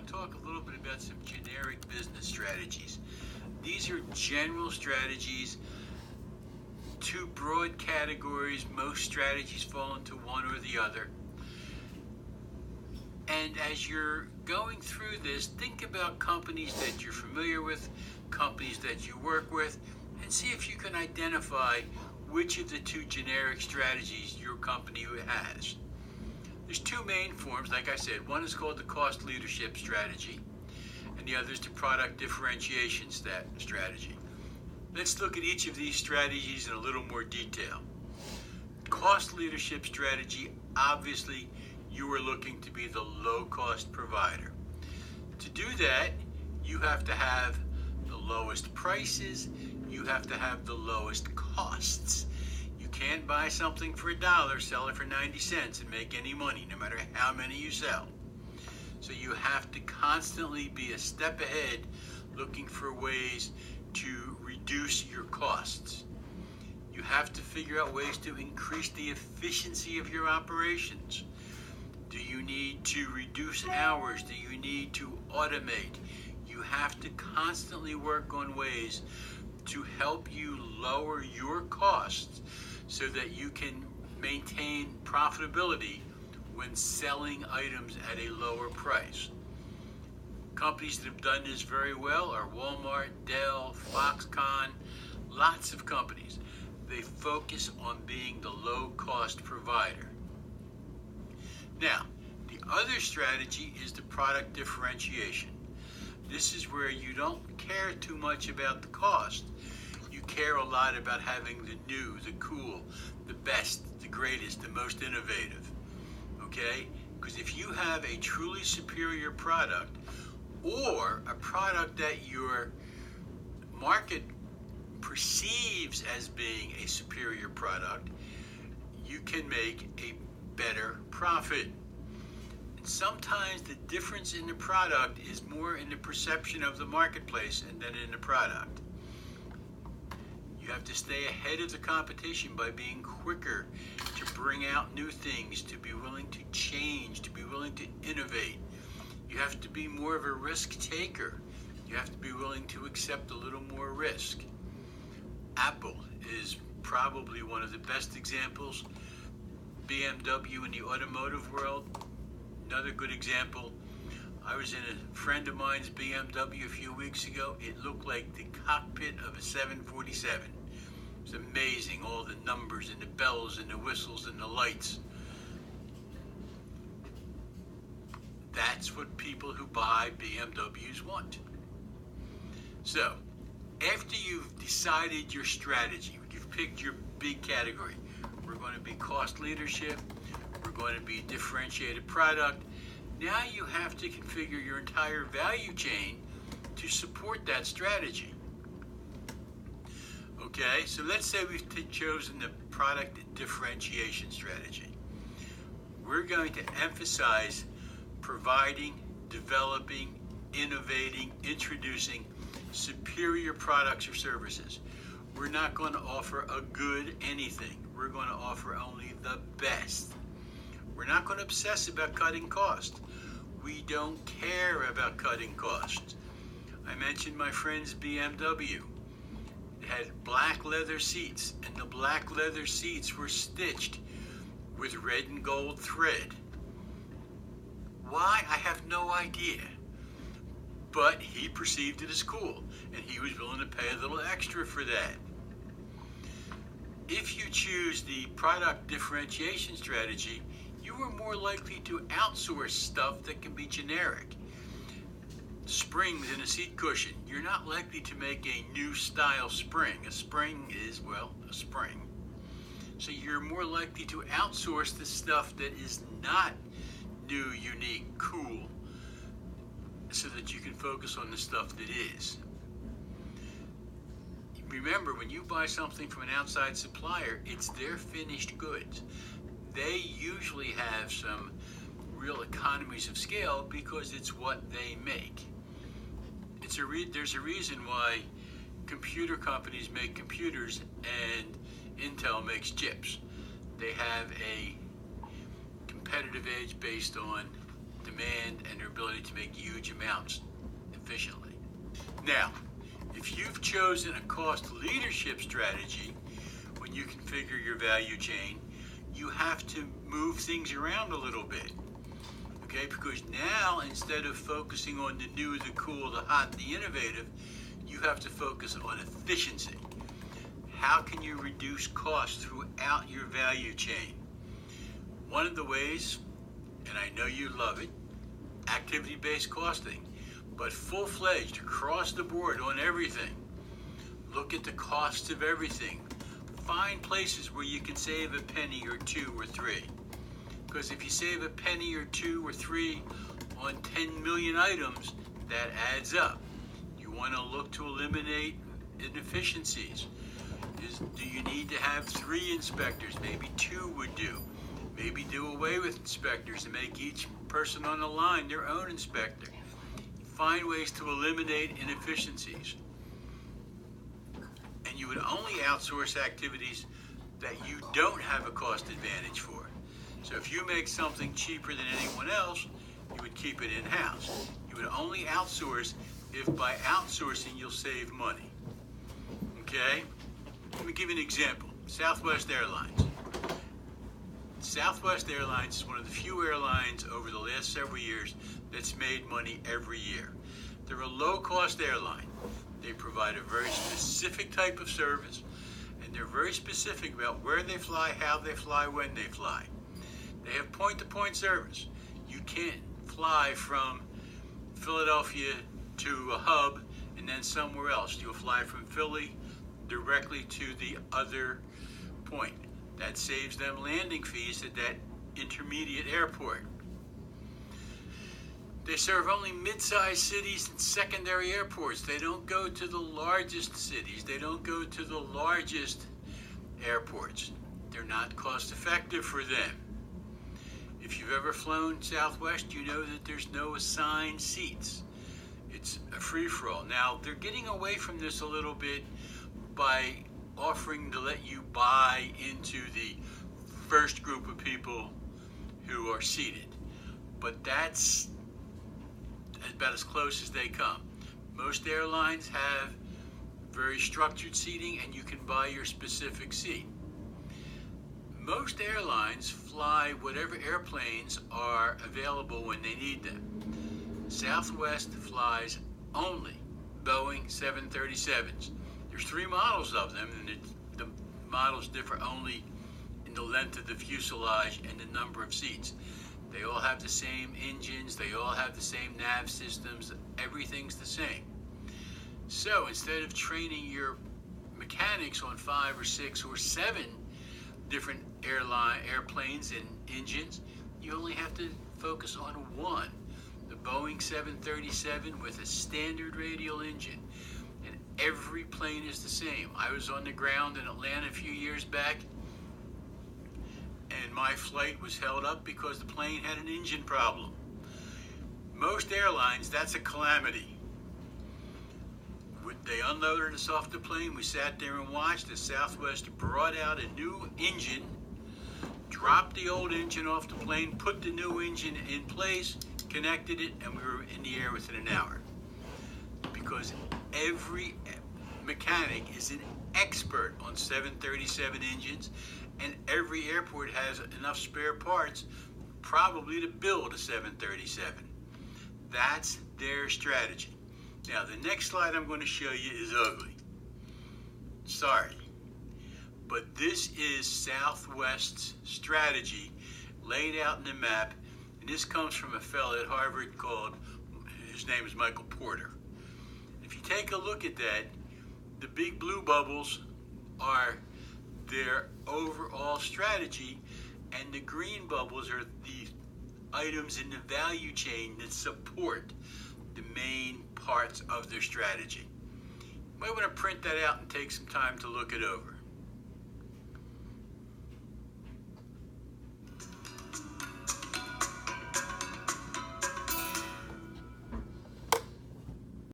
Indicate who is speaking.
Speaker 1: want to talk a little bit about some generic business strategies. These are general strategies, two broad categories. Most strategies fall into one or the other. And as you're going through this, think about companies that you're familiar with, companies that you work with, and see if you can identify which of the two generic strategies your company has. There's two main forms, like I said. One is called the cost leadership strategy, and the other is the product differentiation strategy. Let's look at each of these strategies in a little more detail. Cost leadership strategy, obviously, you are looking to be the low-cost provider. To do that, you have to have the lowest prices, you have to have the lowest costs. You can't buy something for $1, sell it for 90 cents and make any money, no matter how many you sell. So you have to constantly be a step ahead, looking for ways to reduce your costs. You have to figure out ways to increase the efficiency of your operations. Do you need to reduce hours? Do you need to automate? You have to constantly work on ways to help you lower your costs so that you can maintain profitability when selling items at a lower price. Companies that have done this very well are Walmart, Dell, Foxconn, lots of companies. They focus on being the low-cost provider. Now, the other strategy is the product differentiation. This is where you don't care too much about the cost. You care a lot about having the new, the cool, the best, the greatest, the most innovative. Okay? Because if you have a truly superior product, or a product that your market perceives as being a superior product, you can make a better profit. And sometimes the difference in the product is more in the perception of the marketplace than in the product. You have to stay ahead of the competition by being quicker to bring out new things, to be willing to change, to be willing to innovate. You have to be more of a risk taker. You have to be willing to accept a little more risk. Apple is probably one of the best examples. BMW in the automotive world, another good example. I was in a friend of mine's BMW a few weeks ago. It looked like the cockpit of a 747. It was amazing, all the numbers and the bells and the whistles and the lights. That's what people who buy BMWs want. So, after you've decided your strategy, you've picked your big category. We're going to be cost leadership. We're going to be differentiated product. Now you have to configure your entire value chain to support that strategy. Okay, so let's say we've chosen the product differentiation strategy. We're going to emphasize providing, developing, innovating, introducing superior products or services. We're not going to offer a good anything. We're going to offer only the best. We're not going to obsess about cutting costs. We don't care about cutting costs. I mentioned my friend's BMW. It had black leather seats, and the black leather seats were stitched with red and gold thread. Why? I have no idea. But he perceived it as cool, and he was willing to pay a little extra for that. If you choose the product differentiation strategy, you are more likely to outsource stuff that can be generic. Springs in a seat cushion. You're not likely to make a new style spring. A spring is, well, a spring. So you're more likely to outsource the stuff that is not new, unique, cool, so that you can focus on the stuff that is. Remember, when you buy something from an outside supplier, it's their finished goods. They usually have some real economies of scale because it's what they make. There's a reason why computer companies make computers and Intel makes chips. They have a competitive edge based on demand and their ability to make huge amounts efficiently. Now, if you've chosen a cost leadership strategy, when you configure your value chain, you have to move things around a little bit. Okay, because now instead of focusing on the new, the cool, the hot, the innovative, you have to focus on efficiency. How can you reduce costs throughout your value chain? One of the ways, and I know you love it, activity-based costing, but full-fledged, across the board on everything. Look at the costs of everything. Find places where you can save a penny or two or three. Because if you save a penny or two or three on 10 million items, that adds up. You want to look to eliminate inefficiencies. Do you need to have 3 inspectors? Maybe 2 would do. Maybe do away with inspectors and make each person on the line their own inspector. Find ways to eliminate inefficiencies. And you would only outsource activities that you don't have a cost advantage for. So if you make something cheaper than anyone else, you would keep it in-house. You would only outsource if by outsourcing you'll save money. Okay? Let me give you an example. Southwest Airlines. Southwest Airlines is one of the few airlines over the last several years that's made money every year. They're a low-cost airline. They provide a very specific type of service, and they're very specific about where they fly, how they fly, when they fly. They have point-to-point service. You can't fly from Philadelphia to a hub and then somewhere else. You'll fly from Philly directly to the other point. That saves them landing fees at that intermediate airport. They serve only mid-sized cities and secondary airports. They don't go to the largest cities. They don't go to the largest airports. They're not cost-effective for them. If you've ever flown Southwest, you know that there's no assigned seats. It's a free-for-all. Now, they're getting away from this a little bit by offering to let you buy into the first group of people who are seated. But that's about as close as they come. Most airlines have very structured seating, and you can buy your specific seat. Most airlines fly whatever airplanes are available when they need them. Southwest flies only Boeing 737s. There's 3 models of them, and the models differ only in the length of the fuselage and the number of seats. They all have the same engines, they all have the same nav systems, everything's the same. So instead of training your mechanics on 5 or 6 or 7 different airplanes and engines, you only have to focus on one, the Boeing 737 with a standard radial engine. And every plane is the same. I was on the ground in Atlanta a few years back, and my flight was held up because the plane had an engine problem. Most airlines, that's a calamity. They unloaded us off the plane. We sat there and watched as Southwest brought out a new engine, dropped the old engine off the plane, put the new engine in place, connected it, and we were in the air within an hour. Because every mechanic is an expert on 737 engines, and every airport has enough spare parts probably to build a 737. That's their strategy. Now, the next slide I'm going to show you is ugly. Sorry. But this is Southwest's strategy laid out in the map, and this comes from a fellow at Harvard his name is Michael Porter. If you take a look at that, the big blue bubbles are their overall strategy, and the green bubbles are the items in the value chain that support the main parts of their strategy. You might want to print that out and take some time to look it over.